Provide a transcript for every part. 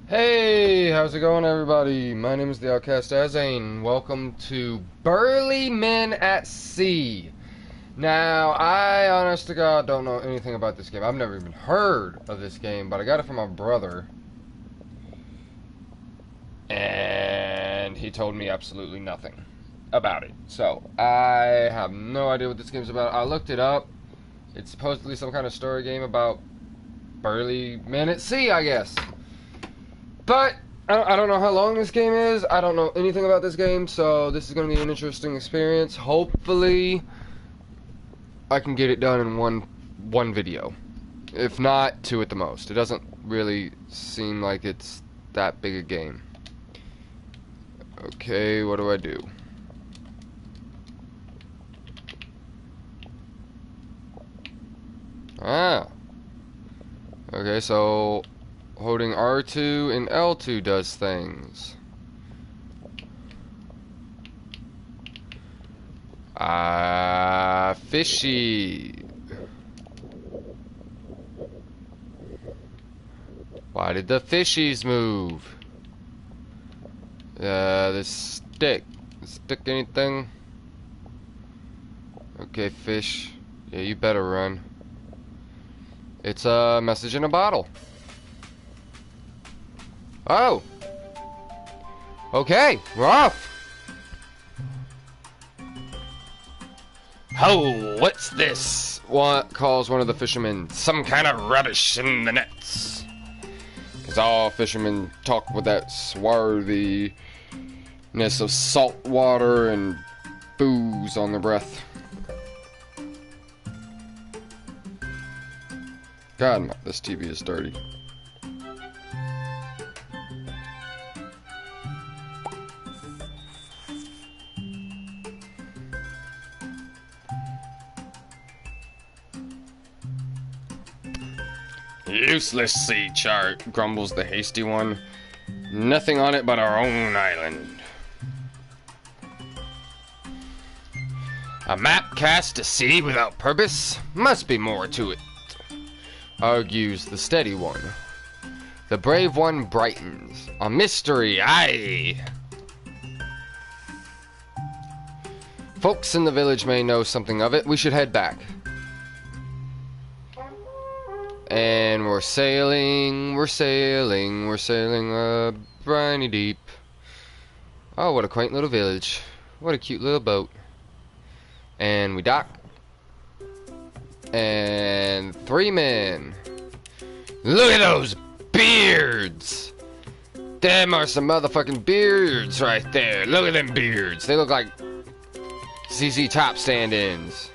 Hey, how's it going, everybody? My name is TheOutkastAzzain. Welcome to Burly Men at Sea. Now, I, honest to God, don't know anything about this game. I've never even heard of this game, but I got it from my brother. And he told me absolutely nothing about it. So, I have no idea what this game's about. I looked it up. It's supposedly some kind of story game about burly men at sea, I guess. But I don't know how long this game is. I don't know anything about this game, so this is going to be an interesting experience. Hopefully, I can get it done in one video. If not, two at the most. It doesn't really seem like it's that big a game. Okay, what do I do? Ah. Okay, so holding R2 and L2 does things. Fishy. Why did the fishies move? This stick. Stick anything? Okay, fish. Yeah, you better run. It's a message in a bottle. Oh! Okay, we're off! Oh, what's this? What calls one of the fishermen? Some kind of rubbish in the nets. Because all fishermen talk with that swarthiness of salt water and booze on their breath. God, this TV is dirty. Useless sea chart, grumbles the hasty one. Nothing on it but our own island. A map cast to sea without purpose? Must be more to it, argues the steady one. The brave one brightens. A mystery, aye! Folks in the village may know something of it. We should head back. And we're sailing, briny deep. Oh, what a quaint little village. What a cute little boat. And we dock. And 3 men. Look at those beards! Them are some motherfucking beards right there. Look at them beards. They look like ZZ Top stand-ins.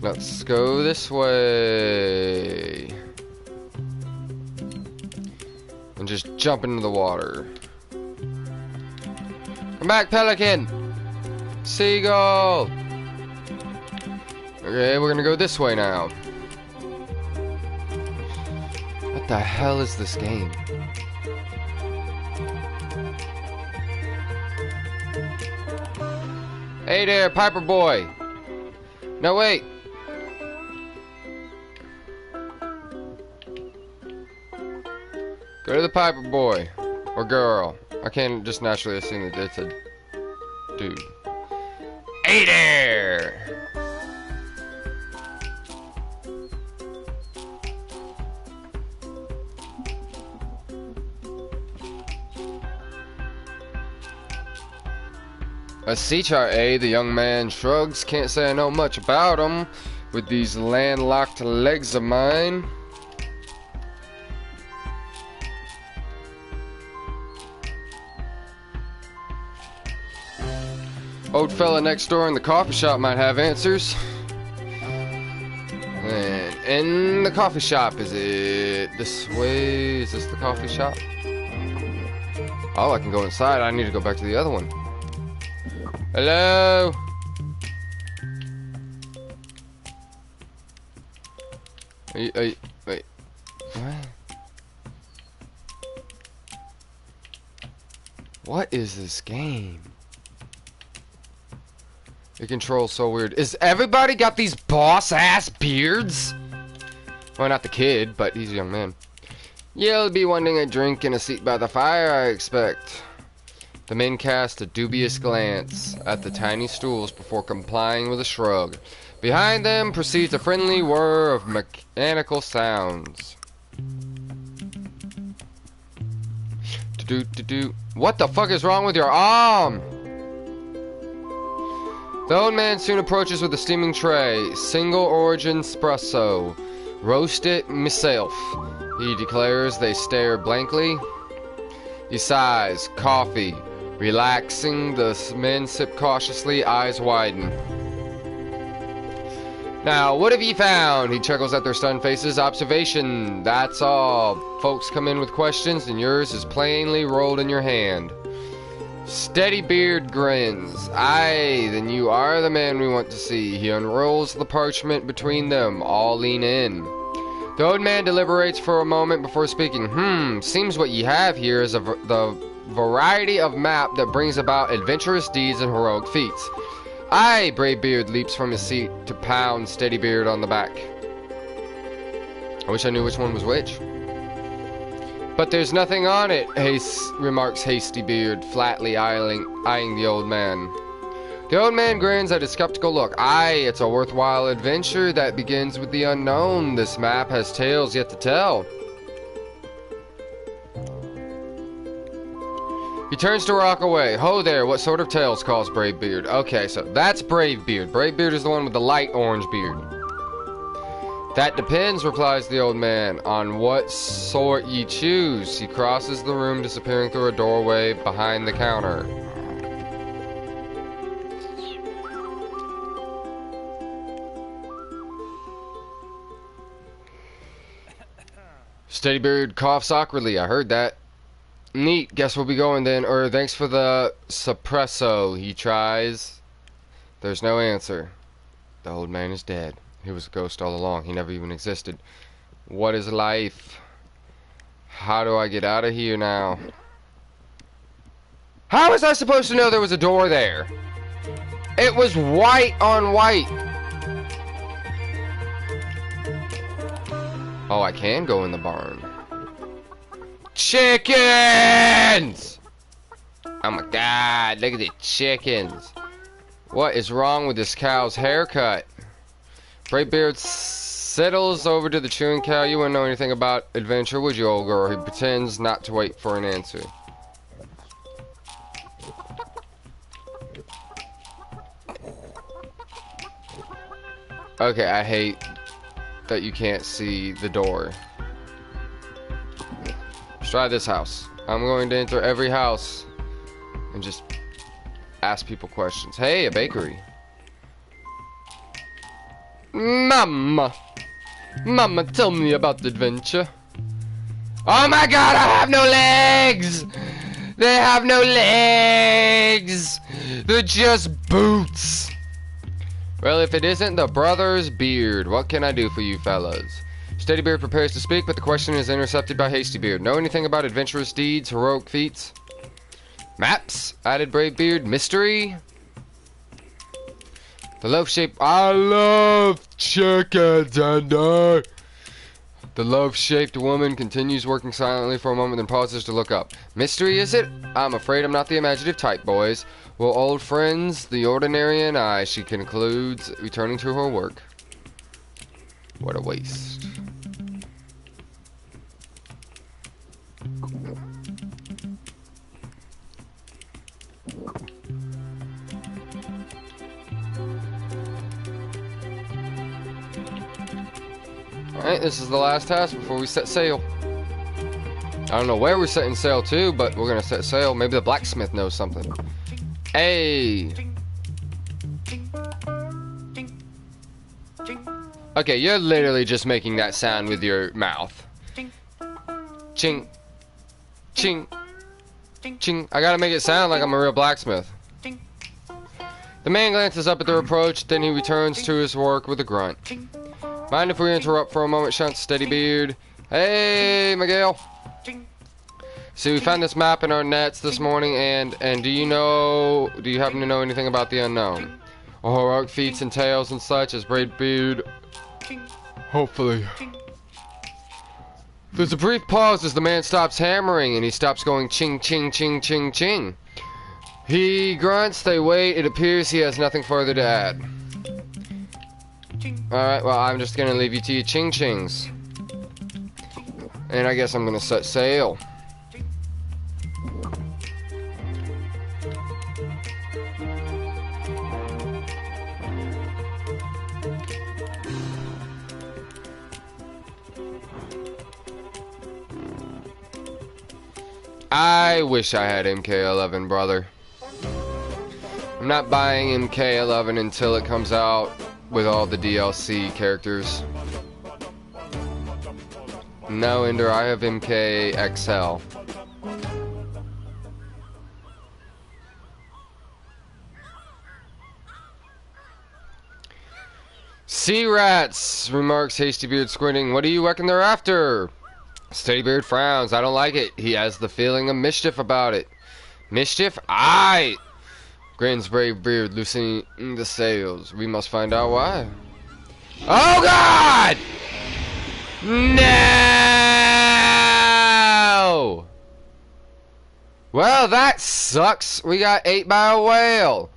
Let's go this way. And just jump into the water. Come back, pelican! Seagull! Okay, we're gonna go this way now. What the hell is this game? Hey there, Piper boy! No, wait! Go to the Piper boy. Or girl. I can't just naturally assume that it's a dude. Hey there! A sea chart, eh? The young man shrugs. Can't say I know much about him with these landlocked legs of mine. Old fella next door in the coffee shop might have answers. And in the coffee shop, is it this way? Is this the coffee shop? Oh, I can go inside. I need to go back to the other one. Hello? Wait. What? What is this game? The control's so weird. Is everybody got these boss-ass beards? Well, not the kid, but he's a young man. You'll be wanting a drink and a seat by the fire, I expect. The men cast a dubious glance at the tiny stools before complying with a shrug. Behind them proceeds a friendly whir of mechanical sounds. What the fuck is wrong with your arm? The old man soon approaches with a steaming tray. Single origin espresso. Roast it myself, he declares. They stare blankly. He sighs. Coffee. Relaxing, the men sip cautiously, eyes widen. Now, what have ye found? He chuckles at their stunned faces. Observation, that's all. Folks come in with questions, and yours is plainly rolled in your hand. Steady Beard grins. Aye, then you are the man we want to see. He unrolls the parchment between them. All lean in. The old man deliberates for a moment before speaking. Seems what ye have here is the variety of map that brings about adventurous deeds and heroic feats. Aye, Bravebeard leaps from his seat to pound Steadybeard on the back. I wish I knew which one was which. But there's nothing on it, remarks Hastybeard, flatly eyeing the old man. The old man grins at his skeptical look. Aye, it's a worthwhile adventure that begins with the unknown. This map has tales yet to tell. He turns to walk away. Ho there, what sort of tales, calls Bravebeard. Okay, so that's Bravebeard. Bravebeard is the one with the light orange beard. That depends, replies the old man, on what sort ye choose. He crosses the room, disappearing through a doorway behind the counter. Steadybeard coughs awkwardly. I heard that. Neat, guess we'll be going then. Thanks for the suppresso, he tries. There's no answer. The old man is dead. He was a ghost all along. He never even existed. What is life? How do I get out of here now? How was I supposed to know there was a door there? It was white on white. Oh, I can go in the barn. Chickens! Oh my god, look at the chickens. What is wrong with this cow's haircut? Bravebeard settles over to the chewing cow. You wouldn't know anything about adventure, would you, old girl? He pretends not to wait for an answer. Okay, I hate that you can't see the door. Let's try this house. I'm going to enter every house and just ask people questions. Hey, a bakery. Mama, tell me about the adventure. Oh my god, I have no legs! They have no legs! They're just boots! Well, if it isn't the brother's beard, what can I do for you fellas? Steadybeard prepares to speak, but the question is intercepted by Hastybeard. Know anything about adventurous deeds, heroic feats? Maps, added Bravebeard. Mystery? The love-shaped... I love chickens and The love-shaped woman continues working silently for a moment, then pauses to look up. Mystery, is it? I'm afraid I'm not the imaginative type, boys. Well, old friends, the ordinary and I, she concludes, returning to her work. What a waste. Alright, this is the last task before we set sail. I don't know where we're setting sail to, but we're gonna set sail. Maybe the blacksmith knows something. Hey! Okay, you're literally just making that sound with your mouth. Ching. Ching. Ching. I gotta make it sound like I'm a real blacksmith. The man glances up at the reproach, then he returns to his work with a grunt. Mind if we interrupt for a moment, shouts Steadybeard. Hey, Miguel. See, we found this map in our nets this morning, and do you happen to know anything about the unknown? Or heroic feats and tales and such, as Bravebeard hopefully There's a brief pause as the man stops hammering and he stops going ching ching ching ching ching. He grunts, they wait, it appears he has nothing further to add. Alright, well, I'm just gonna leave you to your ching chings. And I guess I'm gonna set sail. I wish I had MK11, brother. I'm not buying MK11 until it comes out with all the DLC characters. No, Ender, I have MKXL. Sea rats, remarks Hastybeard, squinting. What do you reckon they're after? Steadybeard frowns. I don't like it. He has the feeling of mischief about it. Mischief? Aye! Grins Bravebeard, loosening the sails. We must find out why. Oh God! No! Well, that sucks. We got ate by a whale.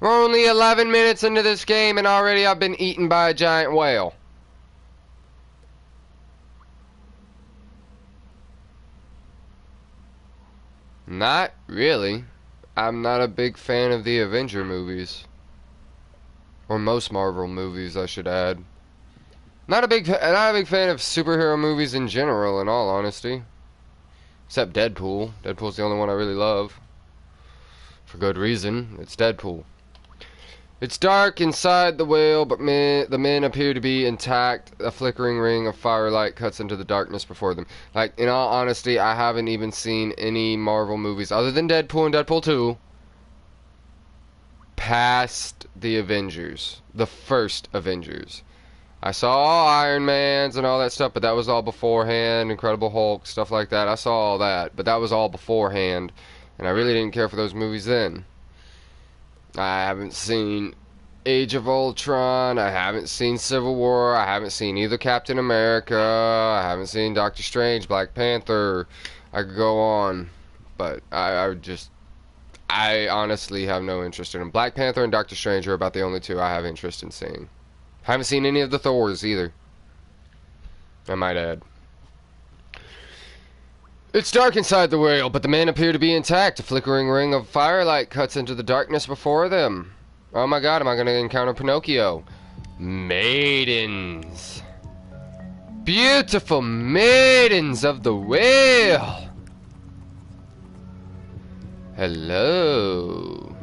We're only 11 minutes into this game and already I've been eaten by a giant whale. Not really. I'm not a big fan of the Avenger movies. Or most Marvel movies, I should add. Not a big fan of superhero movies in general, in all honesty. Except Deadpool. Deadpool's the only one I really love. For good reason. It's Deadpool. It's dark inside the whale, but the men appear to be intact. A flickering ring of firelight cuts into the darkness before them. Like, in all honesty, I haven't even seen any Marvel movies, other than Deadpool and Deadpool 2, past the Avengers. The first Avengers. I saw all Iron Mans and all that stuff, but that was all beforehand. Incredible Hulk, stuff like that. I saw all that, but that was all beforehand. And I really didn't care for those movies then. I haven't seen Age of Ultron, I haven't seen Civil War, I haven't seen either Captain America, I haven't seen Doctor Strange, Black Panther. I could go on, but I honestly have no interest in them. Black Panther and Doctor Strange are about the only two I have interest in seeing. Haven't seen any of the Thors either, I might add. It's dark inside the whale, but the men appear to be intact. A flickering ring of firelight cuts into the darkness before them. Oh my God, am I going to encounter Pinocchio? Maidens. Beautiful maidens of the whale. Hello.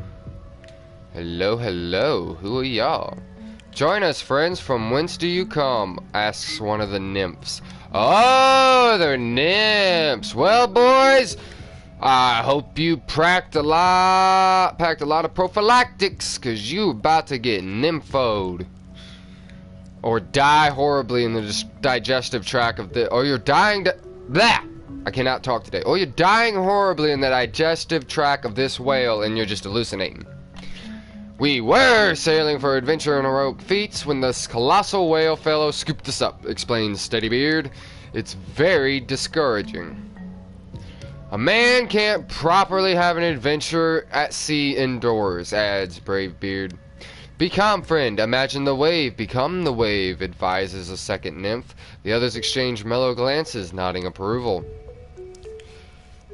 Hello, hello. Who are y'all? Join us, friends. From whence do you come? Asks one of the nymphs. Oh, they're nymphs. Well, boys, I hope you packed a lot of prophylactics, cause you about to get nymphoed, or die horribly in the digestive tract of the, or you're dying to, blah! I cannot talk today. Or you're dying horribly in the digestive tract of this whale, and you're just hallucinating. We were sailing for adventure and heroic feats when this colossal whale fellow scooped us up, explains Steadybeard. It's very discouraging. A man can't properly have an adventure at sea indoors, adds Bravebeard. Be calm, friend. Imagine the wave. Become the wave, advises a second nymph. The others exchange mellow glances, nodding approval.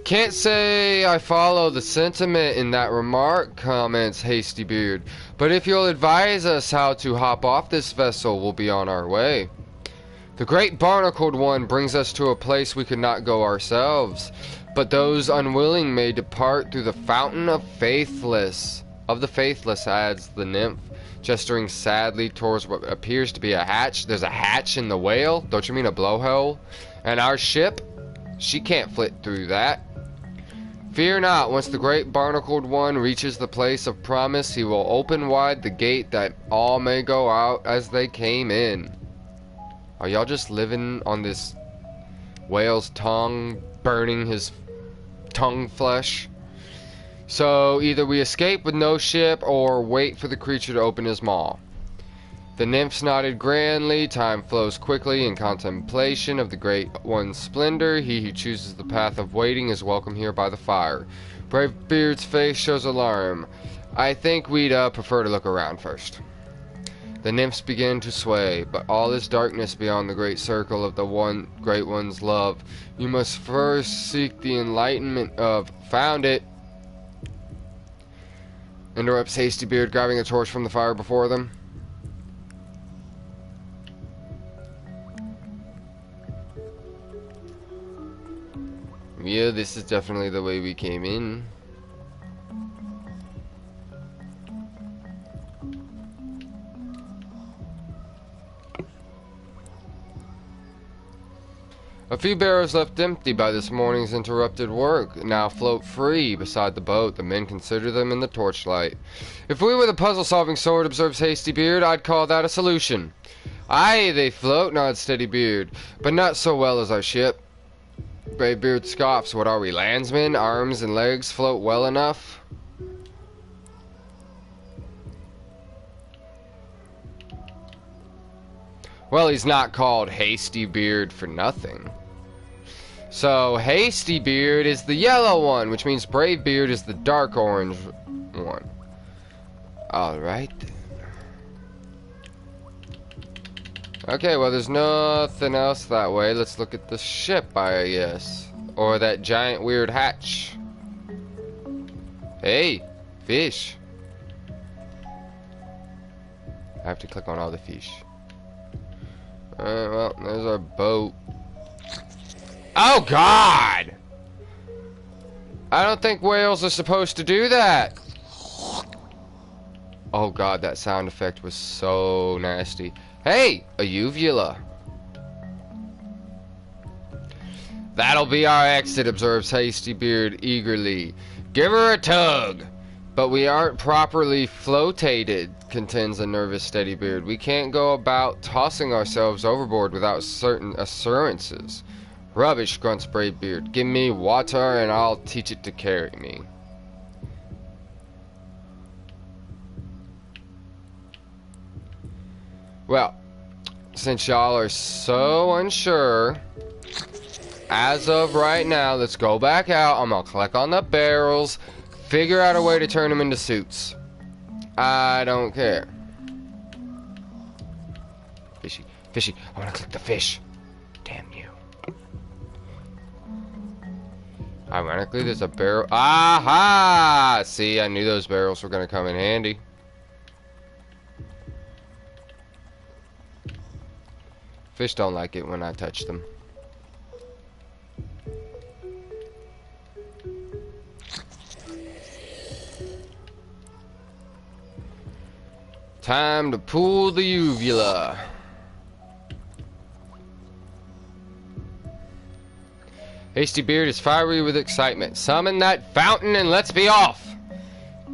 Can't say I follow the sentiment in that remark, comments Hastybeard, but if you'll advise us how to hop off this vessel, we'll be on our way. The great barnacled one brings us to a place we could not go ourselves, but those unwilling may depart through the fountain of the faithless, adds the nymph, gesturing sadly towards what appears to be a hatch. There's a hatch in the whale? Don't you mean a blowhole? And our ship? She can't flit through that. Fear not, once the great barnacled one reaches the place of promise, he will open wide the gate that all may go out as they came in. Are y'all just living on this whale's tongue, burning his tongue flesh? So either we escape with no ship or wait for the creature to open his maw. The nymphs nodded grandly. Time flows quickly in contemplation of the Great One's splendor. He who chooses the path of waiting is welcome here by the fire. Bravebeard's face shows alarm. I think we'd prefer to look around first. The nymphs begin to sway, but all is darkness beyond the great circle of the Great One's love. You must first seek the enlightenment of... Found it! Interrupts Hastybeard, grabbing a torch from the fire before them. Yeah, this is definitely the way we came in. A few barrels left empty by this morning's interrupted work now float free beside the boat. The men consider them in the torchlight. If we were the puzzle-solving sort, observes Hastybeard, I'd call that a solution. Aye, they float, nods Steadybeard, but not so well as our ship. Bravebeard scoffs. What are we, landsmen? Arms and legs float well enough? Well, he's not called Hastybeard for nothing. So, Hastybeard is the yellow one, which means Bravebeard is the dark orange one. Alright. Okay, well, there's nothing else that way. Let's look at the ship, I guess. Or that giant weird hatch. Hey, fish. I have to click on all the fish. Alright, well, there's our boat. Oh, God! I don't think whales are supposed to do that. Oh, God, that sound effect was so nasty. Hey, a uvula. That'll be our exit, observes Hastybeard eagerly. Give her a tug. But we aren't properly flotated, contends a nervous Steadybeard. We can't go about tossing ourselves overboard without certain assurances. Rubbish, grunts Bravebeard. Give me water and I'll teach it to carry me. Well, since y'all are so unsure, as of right now, let's go back out. I'm gonna click on the barrels, figure out a way to turn them into suits. I don't care. Fishy, fishy. I wanna click the fish. Damn you. Ironically, there's a barrel. Aha! See, I knew those barrels were gonna come in handy. Fish don't like it when I touch them. Time to pull the uvula. Hastybeard is fiery with excitement. Summon that fountain and let's be off!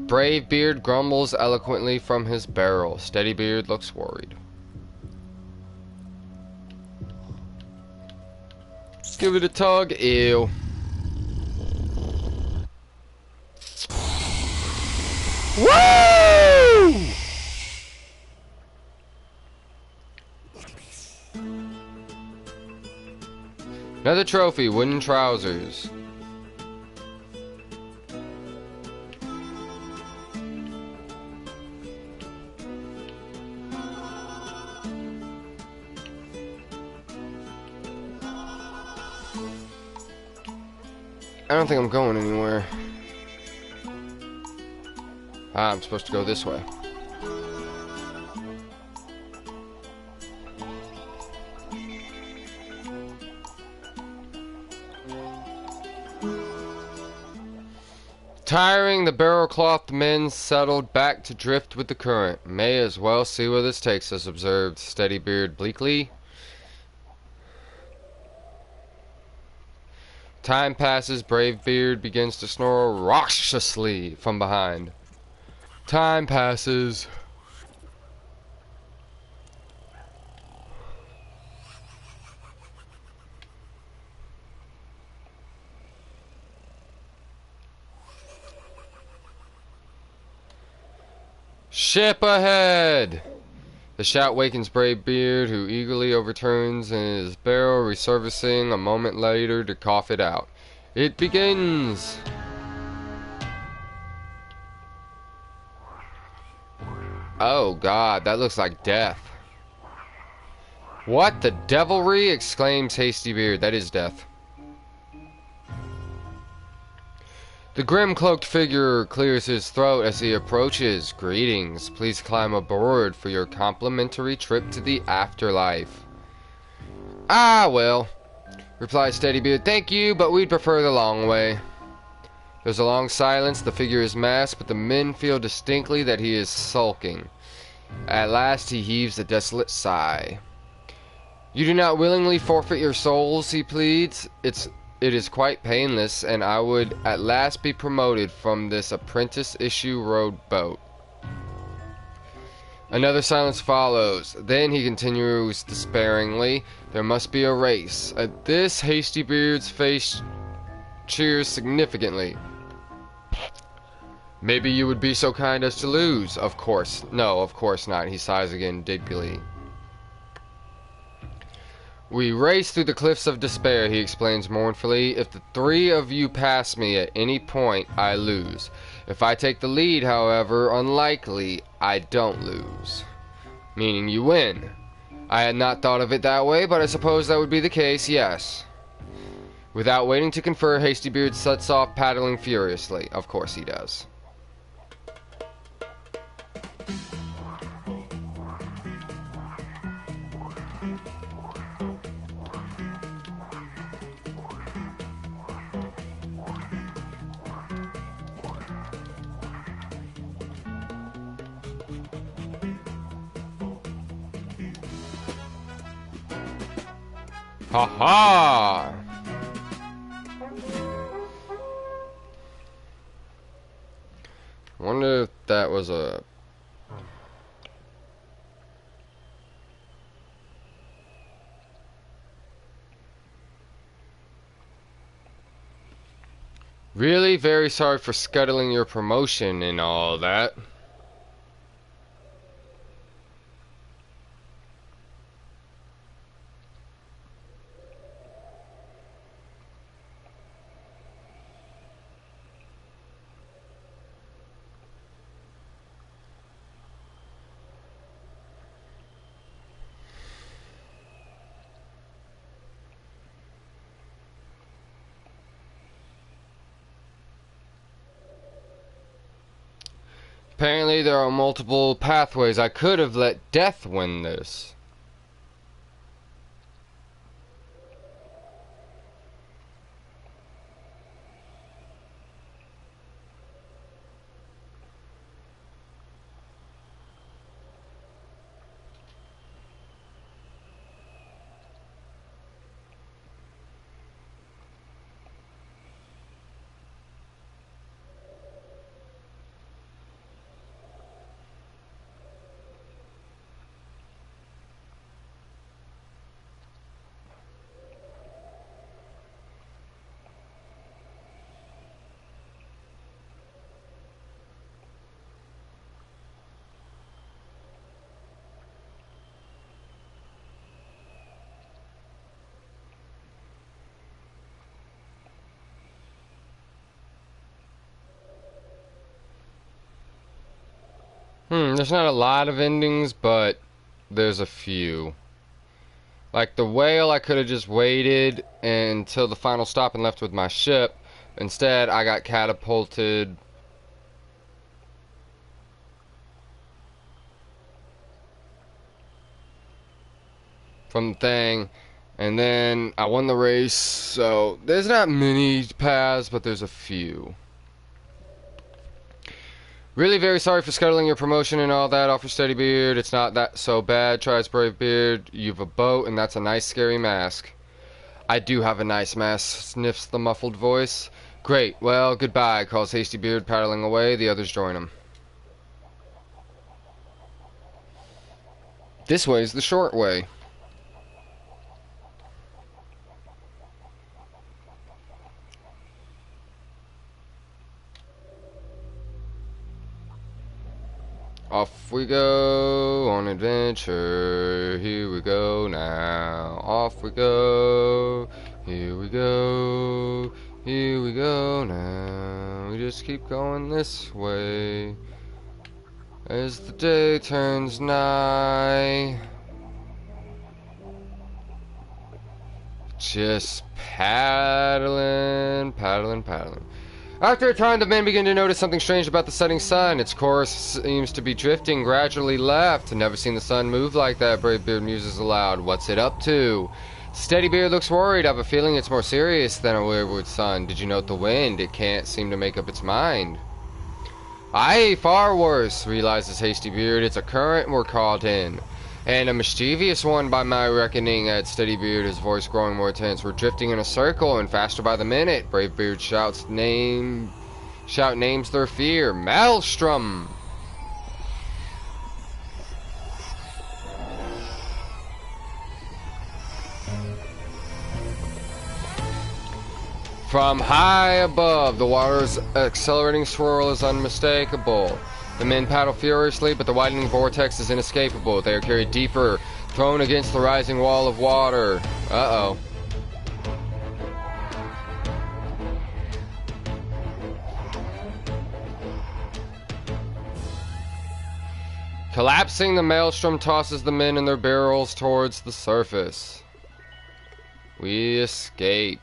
Bravebeard grumbles eloquently from his barrel. Steadybeard looks worried. Give it a tug. Ew. Woo! Another trophy, wooden trousers. I don't think I'm going anywhere. Ah, I'm supposed to go this way. Tiring, the barrel-clothed men settled back to drift with the current. May as well see where this takes us, observed Steadybeard bleakly. Time passes. Bravebeard begins to snore raucously from behind. Time passes. Ship ahead! The shout wakens brave Beard, who eagerly overturns in his barrel, resurfacing a moment later to cough it out. It begins! Oh god, that looks like death. What the devilry? Exclaims Hasty Beard. That is death. The grim cloaked figure clears his throat as he approaches. Greetings. Please climb aboard for your complimentary trip to the afterlife. Ah, well, replies Steadybeard. Thank you, but we'd prefer the long way. There's a long silence. The figure is masked, but the men feel distinctly that he is sulking. At last he heaves a desolate sigh. You do not willingly forfeit your souls, he pleads. It is quite painless, and I would at last be promoted from this apprentice-issue rowboat. Another silence follows. Then he continues despairingly, there must be a race. At this, Hasty Beard's face cheers significantly. Maybe you would be so kind as to lose. Of course. No, of course not. He sighs again deeply. We race through the cliffs of despair, he explains mournfully. If the three of you pass me at any point, I lose. If I take the lead, however, unlikely, I don't lose. Meaning you win. I had not thought of it that way, but I suppose that would be the case, yes. Without waiting to confer, Hasty Beard sets off paddling furiously. Of course he does. Ha ha! Wonder if that was a... Really very sorry for scuttling your promotion and all that. Apparently there are multiple pathways. I could have let death win this. There's not a lot of endings, but there's a few. Like the whale, I could have just waited until the final stop and left with my ship. Instead, I got catapulted from the thing, and then I won the race. So there's not many paths, but there's a few. Really very sorry for scuttling your promotion and all that, offers Steadybeard. It's not that so bad, tries Brave Beard. You've a boat, and that's a nice scary mask. I do have a nice mask, sniffs the muffled voice. Great, well, goodbye, calls Hasty Beard, paddling away. The others join him. This way's the short way. Off we go on adventure. adventure. Here we go now. Off we go. Here we go. Here we go now. We just keep going this way as the day turns nigh. Just paddling, paddling, paddling. After a time, the men begin to notice something strange about the setting sun. Its course seems to be drifting gradually left. Never seen the sun move like that, Bravebeard muses aloud. What's it up to? Steadybeard looks worried. I have a feeling it's more serious than a wayward sun. Did you note the wind? It can't seem to make up its mind. Aye, far worse, realizes Hastybeard. It's a current we're caught in. And a mischievous one by my reckoning, adds Steadybeard, his voice growing more tense. We're drifting in a circle and faster by the minute. Bravebeard shout names their fear. Maelstrom! From high above, the water's accelerating swirl is unmistakable. The men paddle furiously, but the widening vortex is inescapable. They are carried deeper, thrown against the rising wall of water. Uh-oh. Collapsing, the maelstrom tosses the men and their barrels towards the surface. We escaped.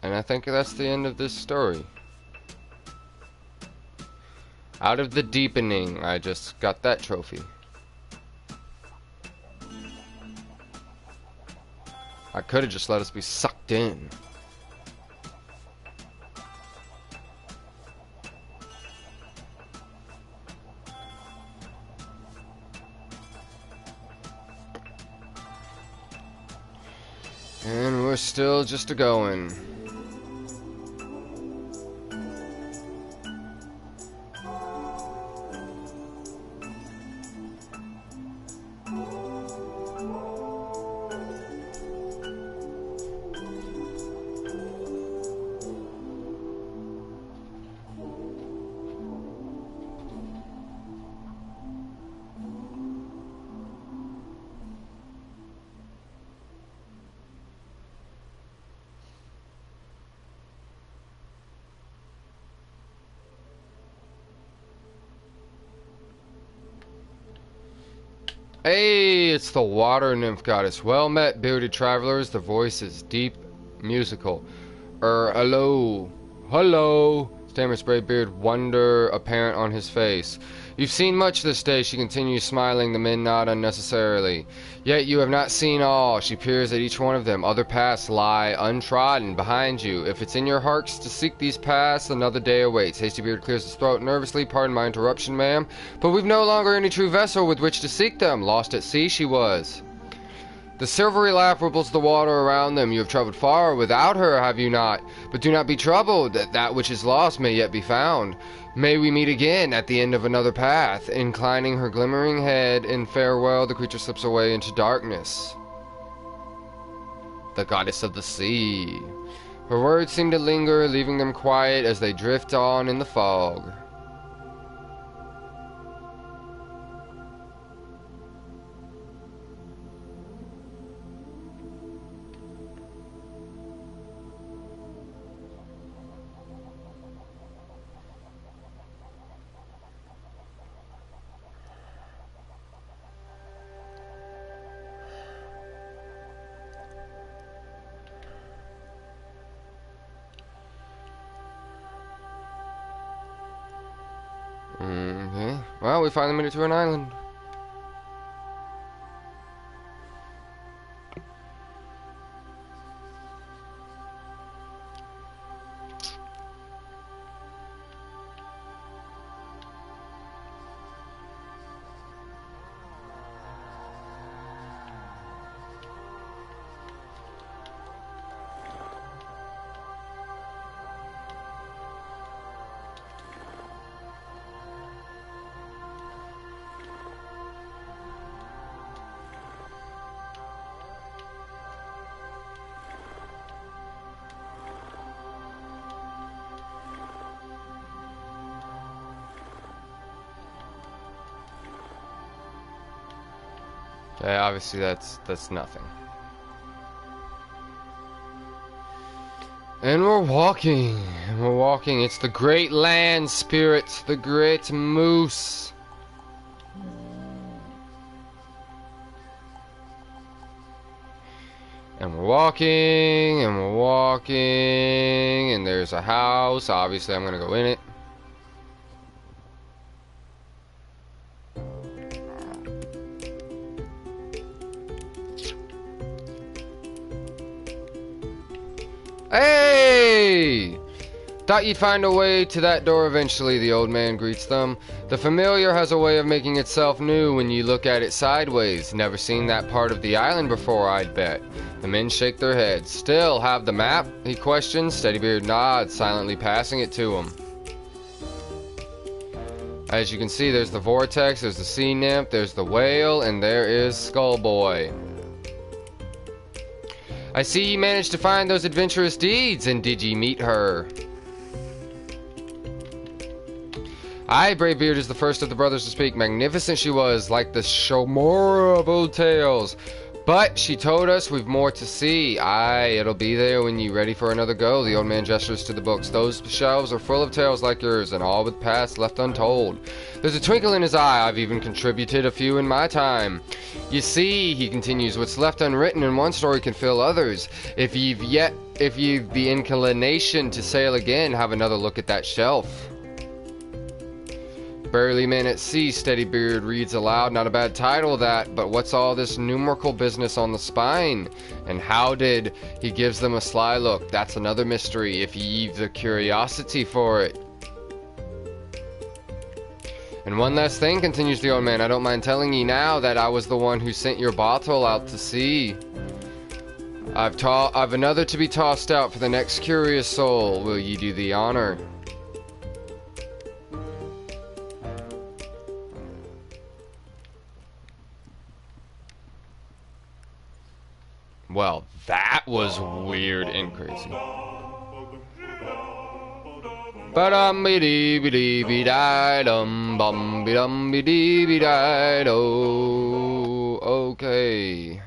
And I think that's the end of this story. Out of the deepening, I just got that trophy. I could have just let us be sucked in. And we're still just a-going. Hey, it's the water nymph goddess. Well met, bearded travelers. The voice is deep, musical. Hello. Hello, stammers Bravebeard, wonder apparent on his face. You've seen much this day, she continues, smiling. The men nod unnecessarily. Yet you have not seen all. She peers at each one of them. Other paths lie untrodden behind you. If it's in your hearts to seek these paths, another day awaits. Hastybeard clears his throat nervously. Pardon my interruption, ma'am, but we've no longer any true vessel with which to seek them. Lost at sea she was. The silvery laugh ripples the water around them. You have traveled far without her, have you not? But do not be troubled. That which is lost may yet be found. May we meet again at the end of another path. Inclining her glimmering head in farewell, the creature slips away into darkness. The goddess of the sea. Her words seem to linger, leaving them quiet as they drift on in the fog. Okay. Well, we finally made it to an island. Obviously that's nothing. And we're walking. It's the great land spirit, the great moose. And we're walking, and there's a house. Obviously, I'm gonna go in it. Hey! Thought you'd find a way to that door eventually, the old man greets them. The familiar has a way of making itself new when you look at it sideways. Never seen that part of the island before, I'd bet. The men shake their heads. Still have the map? He questions. Steadybeard nods, silently passing it to him. As you can see, there's the vortex, there's the sea nymph, there's the whale, and there is Skullboy. I see you managed to find those adventurous deeds, and did ye meet her? Aye, Bravebeard is the first of the brothers to speak. Magnificent she was, like the Shomora of old tales. But she told us we've more to see. Aye, it'll be there when you're ready for another go. The old man gestures to the books. Those shelves are full of tales like yours, and all with past left untold. There's a twinkle in his eye. I've even contributed a few in my time. You see, he continues, what's left unwritten in one story can fill others. If you've the inclination to sail again, have another look at that shelf. Burly Men at Sea, Steadybeard reads aloud. Not a bad title, that, but what's all this numerical business on the spine? And how did... He gives them a sly look. That's another mystery, if ye've the curiosity for it. And one last thing, continues the old man. I don't mind telling ye now that I was the one who sent your bottle out to sea. I've another to be tossed out for the next curious soul. Will ye do the honor? Well, that was weird and crazy. Okay.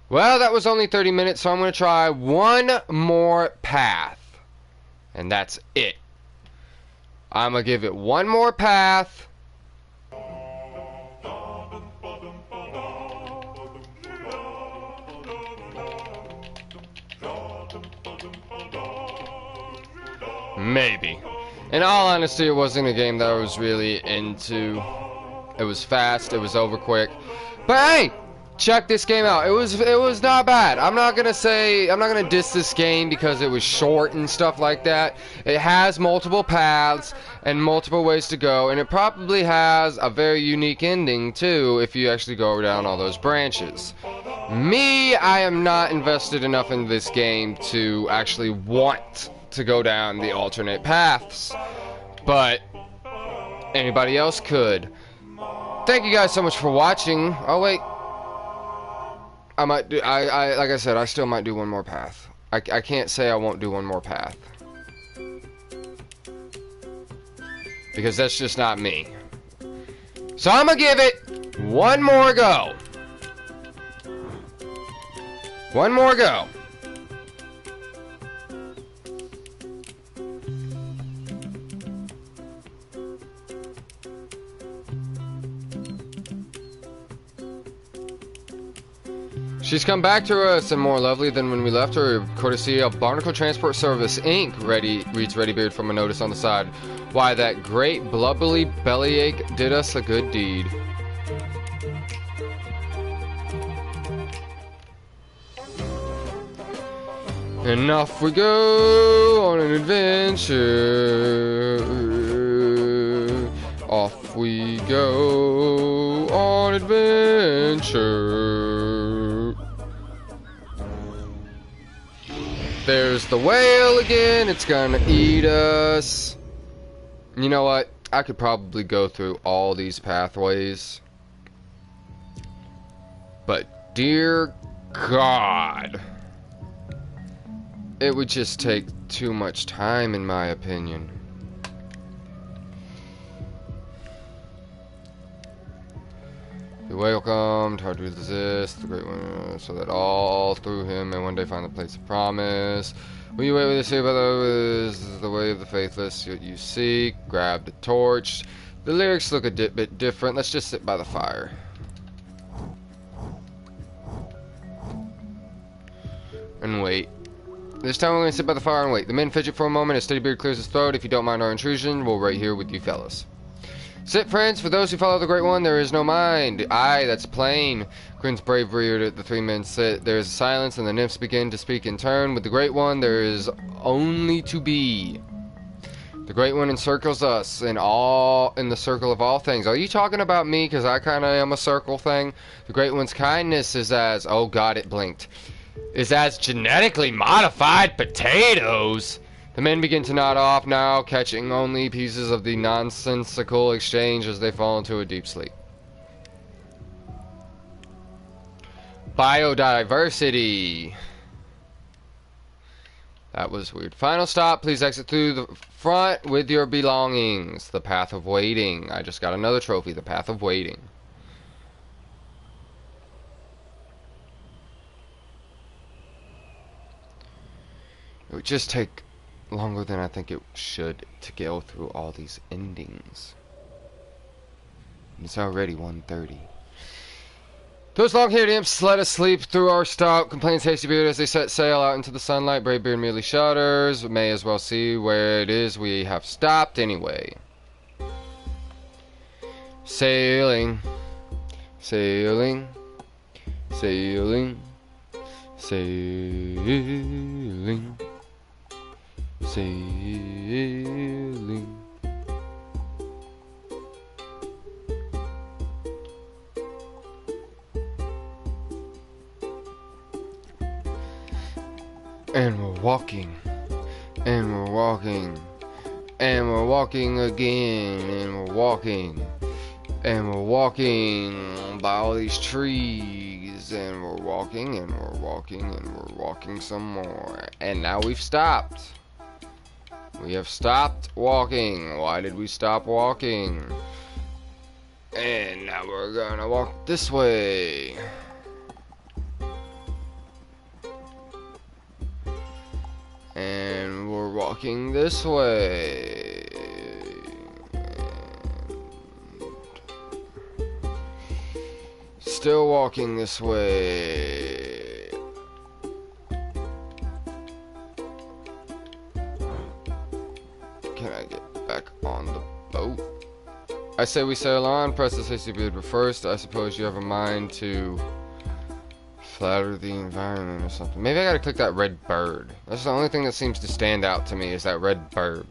Well, that was only 30 minutes, so I'm going to try one more path. And that's it. I'm going to give it one more path. Maybe. In all honesty, it wasn't a game that I was really into. It was fast, it was over quick. But hey, check this game out. It was not bad. I'm not gonna diss this game because it was short and stuff like that. It has multiple paths and multiple ways to go, and it probably has a very unique ending too if you actually go down all those branches. Me, I am not invested enough in this game to actually want to go down the alternate paths, but anybody else could. Thank you guys so much for watching. Oh wait, I might do. Like I said, I still might do one more path. I can't say I won't do one more path because that's just not me. So I'm gonna give it one more go. One more go. She's come back to us and more lovely than when we left her, courtesy of Barnacle Transport Service, Inc. Reads Readybeard from a notice on the side. Why, that great blubbly bellyache did us a good deed. And off we go on an adventure. Off we go on adventure. There's the whale again. It's gonna eat us. You know what? I could probably go through all these pathways. But dear God, it would just take too much time in my opinion. It You're welcomed, hard to resist, the great one, so that all through him may one day find the place of promise. Will you wait with us here, brother? Is the way of the faithless you seek? Grab the torch. The lyrics look a bit different. Let's just sit by the fire. And wait. This time we're going to sit by the fire and wait. The men fidget for a moment as Steadybeard clears his throat. If you don't mind our intrusion, we'll right here with you fellas. Sit, friends. For those who follow the Great One, there is no mind. Aye, that's plain. Grins Bravebeard at the three men sit. There is silence, and the nymphs begin to speak in turn. With the Great One, there is only to be. The Great One encircles us in the circle of all things. Are you talking about me? Because I kind of am a circle thing. The Great One's kindness is as... Oh, God, it blinked. Is as genetically modified potatoes. The men begin to nod off now, catching only pieces of the nonsensical exchange as they fall into a deep sleep. Biodiversity. That was weird. Final stop. Please exit through the front with your belongings. The Path of Waiting. I just got another trophy. The Path of Waiting. It would just take longer than I think it should to go through all these endings. It's already 1:30. Those long-haired imps let us sleep through our stop, complains Hastybeard as they set sail out into the sunlight. Bravebeard merely shudders. May as well see where it is we have stopped anyway. Sailing, sailing, sailing, sailing. Sailing. And we're walking, and we're walking, and we're walking again, and we're walking, and we're walking by all these trees, and we're walking, and we're walking, and we're walking some more, and now we've stopped. We have stopped walking. Why did we stop walking? And now we're gonna walk this way. And we're walking this way. And still walking this way. Can I get back on the boat? I say we sail on, press the Hastybeard, but first, I suppose you have a mind to flatter the environment or something. Maybe I gotta click that red bird. That's the only thing that seems to stand out to me is that red bird.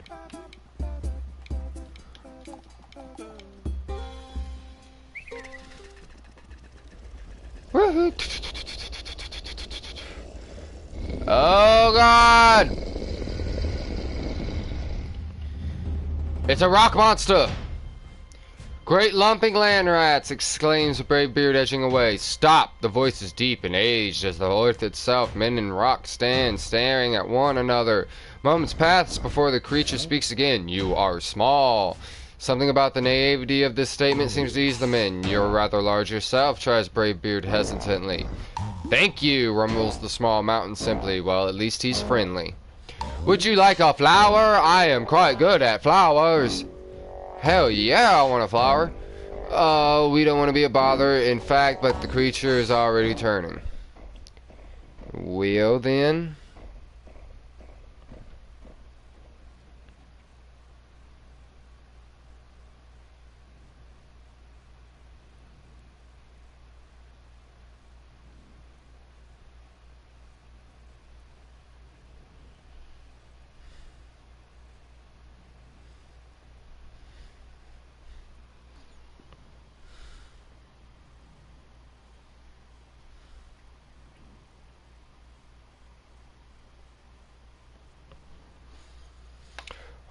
Woohoo! Oh God! It's a rock monster! Great lumping land rats! Exclaims Bravebeard, edging away. Stop! The voice is deep and aged as the earth itself. Men in rock stand, staring at one another. Moments pass before the creature speaks again. You are small. Something about the naivety of this statement seems to ease the men. You're rather large yourself, tries Bravebeard hesitantly. Thank you, rumbles the small mountain simply. Well, at least he's friendly. Would you like a flower? I am quite good at flowers. Hell yeah, I want a flower. We don't want to be a bother. In fact, but the creature is already turning. Well then.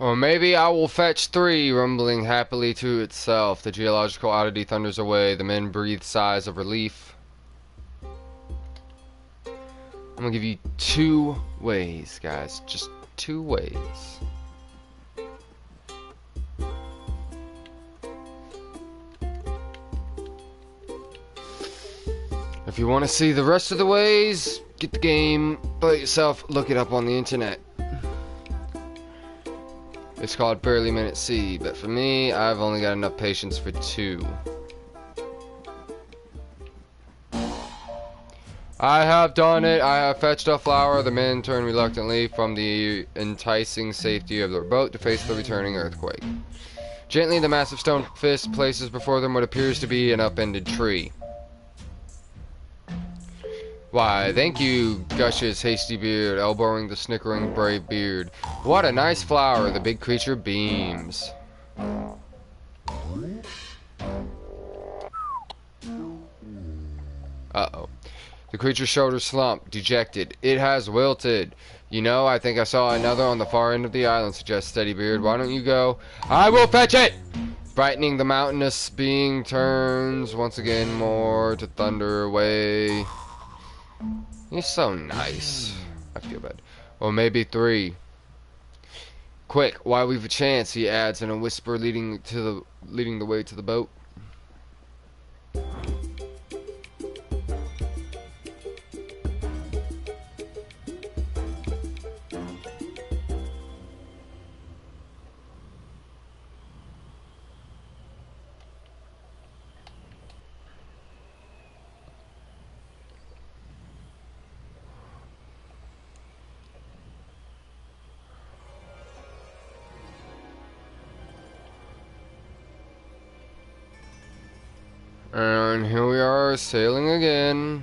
Or maybe I will fetch 3, rumbling happily to itself. The geological oddity thunders away. The men breathe sighs of relief. I'm gonna give you 2 ways, guys. Just 2 ways. If you want to see the rest of the ways, get the game, play it yourself, look it up on the internet. It's called Burly Minute C, but for me, I've only got enough patience for 2. I have done it. I have fetched a flower. The men turned reluctantly from the enticing safety of their boat to face the returning earthquake. Gently, the massive stone fist places before them what appears to be an upended tree. Why, thank you, gushes Hasty Beard, elbowing the snickering brave beard. What a nice flower, the big creature beams. Uh-oh. The creature's shoulders slump, dejected. It has wilted. You know, I think I saw another on the far end of the island, suggests Steady Beard. Why don't you go? I will fetch it! Brightening, the mountainous being turns once again more to thunder away. He's so nice. I feel bad. Or maybe 3. Quick, while we've a chance, he adds in a whisper, leading the way to the boat. And here we are, sailing again.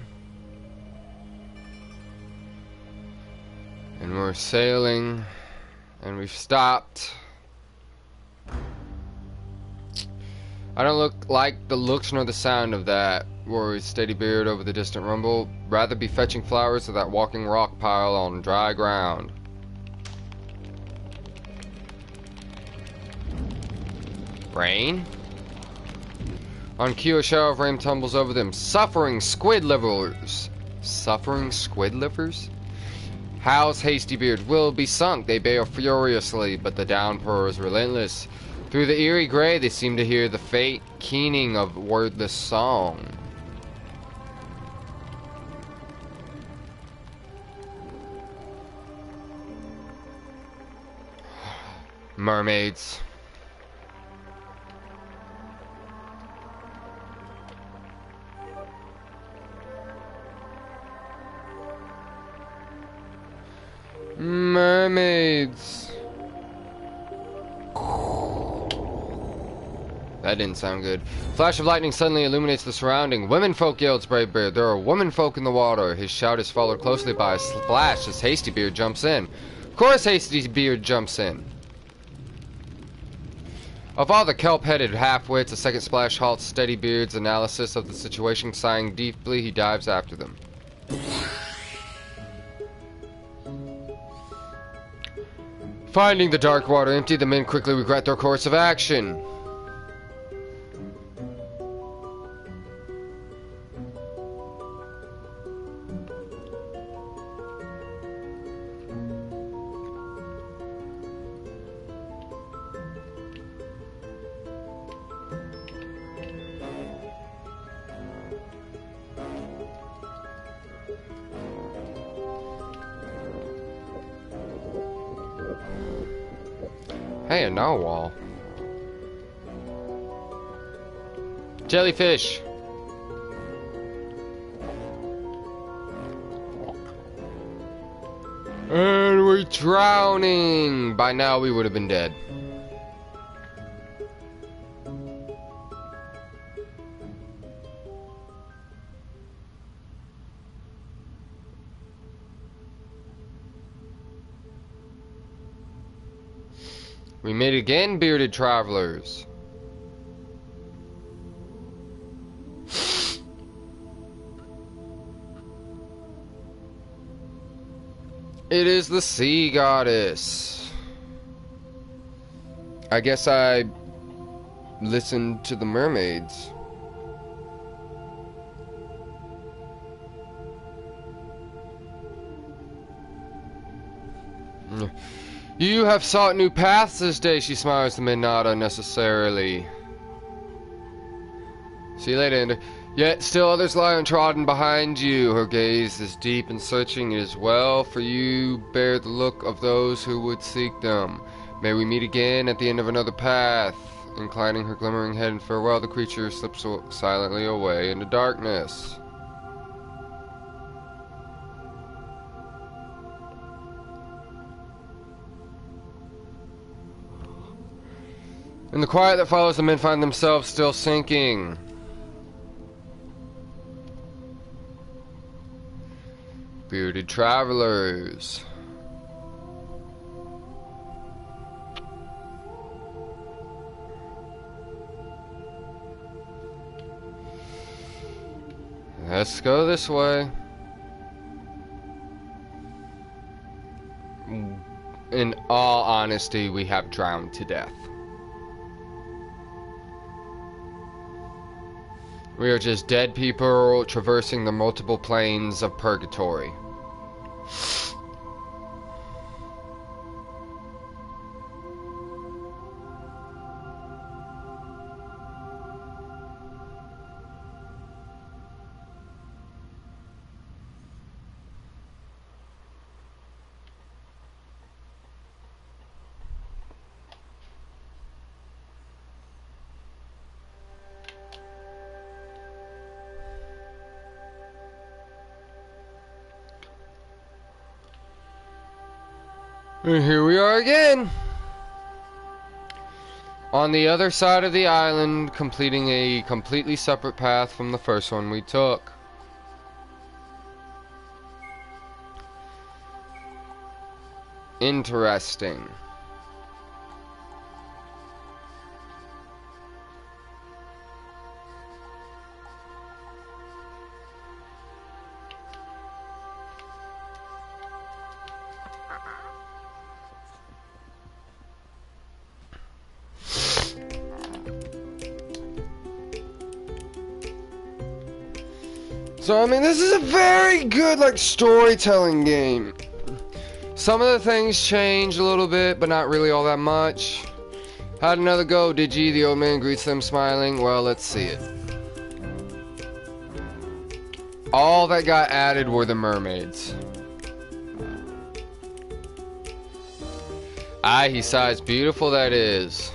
And we're sailing. And we've stopped. I don't look like the looks nor the sound of that, worries Steady Beard over the distant rumble. Rather be fetching flowers to that walking rock pile on dry ground. Rain? On cue, a shower of rain tumbles over them. Suffering squid livers. Suffering squid livers? Howl's Hasty Beard. Will be sunk. They bail furiously, but the downpour is relentless. Through the eerie gray, they seem to hear the faint keening of wordless song. Mermaids. Mermaids. That didn't sound good. Flash of lightning suddenly illuminates the surrounding. Womenfolk, yells Brave Beard. There are womenfolk in the water. His shout is followed closely by a splash as Hasty Beard jumps in. Of course Hasty Beard jumps in. Of all the kelp-headed half-wits, a second splash halts Steady Beard's analysis of the situation. Sighing deeply, he dives after them. Finding the dark water empty, the men quickly regret their course of action. Hey, a narwhal. Jellyfish. And we're drowning. By now we would have been dead. We meet again, bearded travelers. It is the sea goddess. I guess I listened to the mermaids. You have sought new paths this day, she smiles to men not unnecessarily. See you later, Ender. Yet still others lie untrodden behind you. Her gaze is deep and searching. It is well for you bear the look of those who would seek them. May we meet again at the end of another path. Inclining her glimmering head in farewell, the creature slips silently away into darkness. In the quiet that follows, the men find themselves still sinking. Bearded travelers. Let's go this way. In all honesty, we have drowned to death. We are just dead people traversing the multiple planes of purgatory. And here we are again, on the other side of the island, completing a completely separate path from the first one we took. Interesting. So, I mean, this is a very good, like, storytelling game. Some of the things change a little bit, but not really all that much. Had another go, did ye? The old man greets them smiling. Well, let's see it. All that got added were the mermaids. Aye, he sighs. Beautiful that is.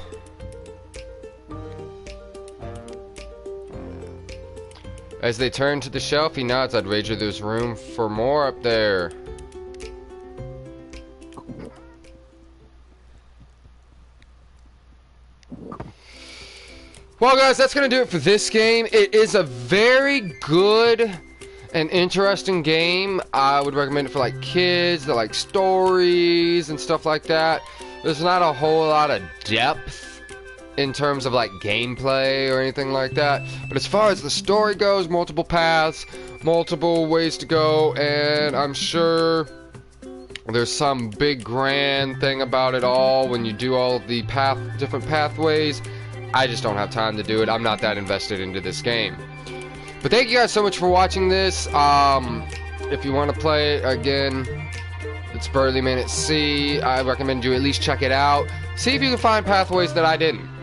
As they turn to the shelf, he nods. I'd wager there's room for more up there. Well, guys, that's going to do it for this game. It is a very good and interesting game. I would recommend it for, like, kids that like stories and stuff like that. There's not a whole lot of depth in terms of, like, gameplay or anything like that. But as far as the story goes, multiple paths, multiple ways to go, and I'm sure there's some big grand thing about it all when you do all of the different pathways. I just don't have time to do it. I'm not that invested into this game. But thank you guys so much for watching this. If you want to play, again, it's Burly Man at Sea. I recommend you at least check it out. See if you can find pathways that I didn't.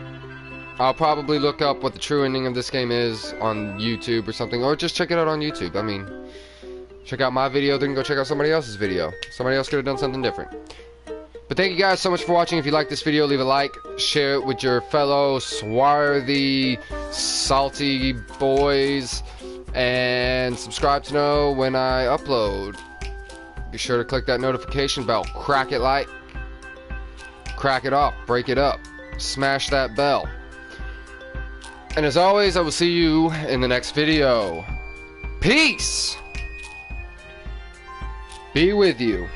I'll probably look up what the true ending of this game is on YouTube or something, or just check it out on YouTube. I mean, check out my video, then go check out somebody else's video. Somebody else could have done something different. But thank you guys so much for watching. If you like this video, leave a like, share it with your fellow swarthy, salty boys, and subscribe to know when I upload. Be sure to click that notification bell, crack it like, crack it up, break it up, smash that bell. And as always, I will see you in the next video. Peace be with you.